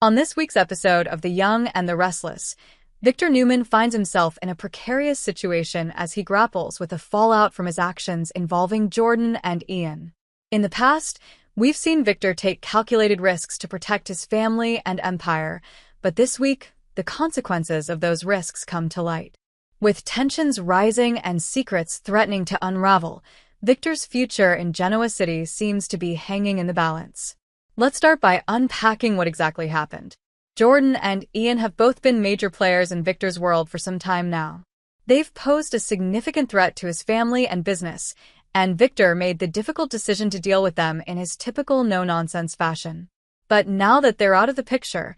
On this week's episode of The Young and the Restless, Victor Newman finds himself in a precarious situation as he grapples with the fallout from his actions involving Jordan and Ian. In the past, we've seen Victor take calculated risks to protect his family and empire, but this week, the consequences of those risks come to light. With tensions rising and secrets threatening to unravel, Victor's future in Genoa City seems to be hanging in the balance. Let's start by unpacking what exactly happened. Jordan and Ian have both been major players in Victor's world for some time now. They've posed a significant threat to his family and business, and Victor made the difficult decision to deal with them in his typical no-nonsense fashion. But now that they're out of the picture,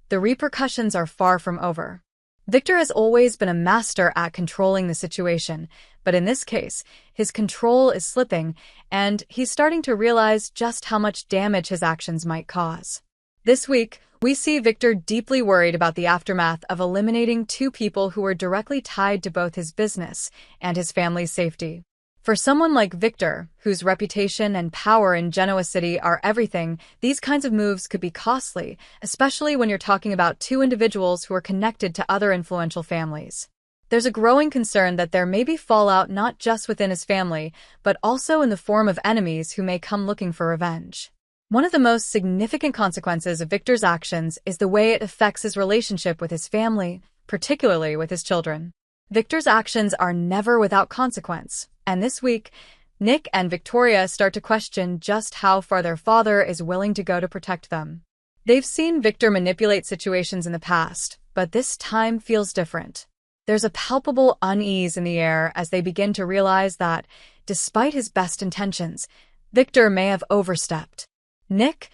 the repercussions are far from over. Victor has always been a master at controlling the situation, but in this case, his control is slipping, and he's starting to realize just how much damage his actions might cause. This week, we see Victor deeply worried about the aftermath of eliminating two people who were directly tied to both his business and his family's safety. For someone like Victor, whose reputation and power in Genoa City are everything, these kinds of moves could be costly, especially when you're talking about two individuals who are connected to other influential families. There's a growing concern that there may be fallout not just within his family, but also in the form of enemies who may come looking for revenge. One of the most significant consequences of Victor's actions is the way it affects his relationship with his family, particularly with his children. Victor's actions are never without consequence, and this week, Nick and Victoria start to question just how far their father is willing to go to protect them. They've seen Victor manipulate situations in the past, but this time feels different. There's a palpable unease in the air as they begin to realize that, despite his best intentions, Victor may have overstepped. Nick,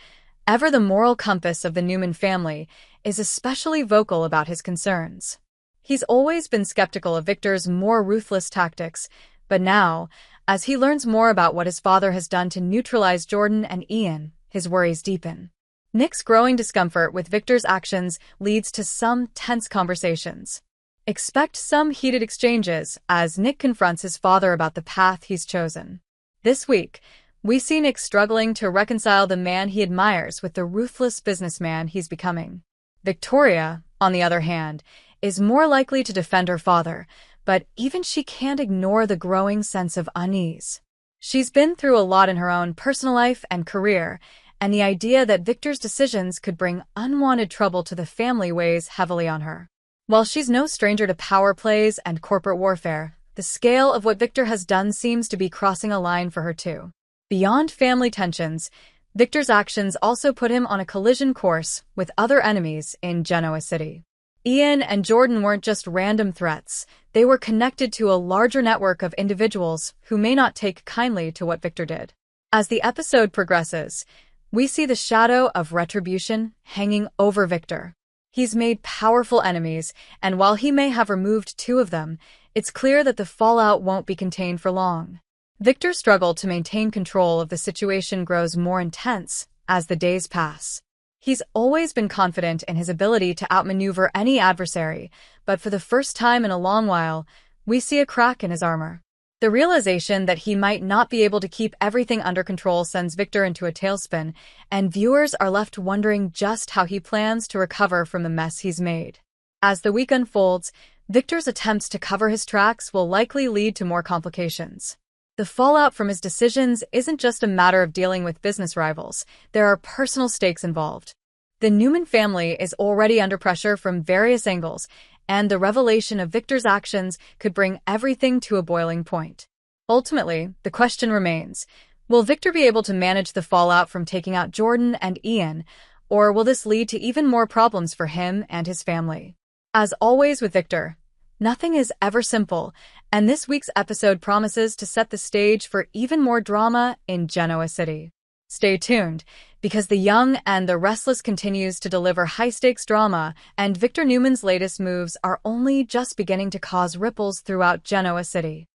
ever the moral compass of the Newman family, is especially vocal about his concerns. He's always been skeptical of Victor's more ruthless tactics, but now, as he learns more about what his father has done to neutralize Jordan and Ian, his worries deepen. Nick's growing discomfort with Victor's actions leads to some tense conversations. Expect some heated exchanges as Nick confronts his father about the path he's chosen. This week, we see Nick struggling to reconcile the man he admires with the ruthless businessman he's becoming. Victoria, on the other hand, is more likely to defend her father, but even she can't ignore the growing sense of unease. She's been through a lot in her own personal life and career, and the idea that Victor's decisions could bring unwanted trouble to the family weighs heavily on her. While she's no stranger to power plays and corporate warfare, the scale of what Victor has done seems to be crossing a line for her too. Beyond family tensions, Victor's actions also put him on a collision course with other enemies in Genoa City. Ian and Jordan weren't just random threats, they were connected to a larger network of individuals who may not take kindly to what Victor did. As the episode progresses, we see the shadow of retribution hanging over Victor. He's made powerful enemies, and while he may have removed two of them, it's clear that the fallout won't be contained for long. Victor's struggle to maintain control of the situation grows more intense as the days pass. He's always been confident in his ability to outmaneuver any adversary, but for the first time in a long while, we see a crack in his armor. The realization that he might not be able to keep everything under control sends Victor into a tailspin, and viewers are left wondering just how he plans to recover from the mess he's made. As the week unfolds, Victor's attempts to cover his tracks will likely lead to more complications. The fallout from his decisions isn't just a matter of dealing with business rivals, there are personal stakes involved. The Newman family is already under pressure from various angles, and the revelation of Victor's actions could bring everything to a boiling point. Ultimately, the question remains, will Victor be able to manage the fallout from taking out Jordan and Ian, or will this lead to even more problems for him and his family? As always with Victor, nothing is ever simple, and this week's episode promises to set the stage for even more drama in Genoa City. Stay tuned, because The Young and the Restless continues to deliver high-stakes drama, and Victor Newman's latest moves are only just beginning to cause ripples throughout Genoa City.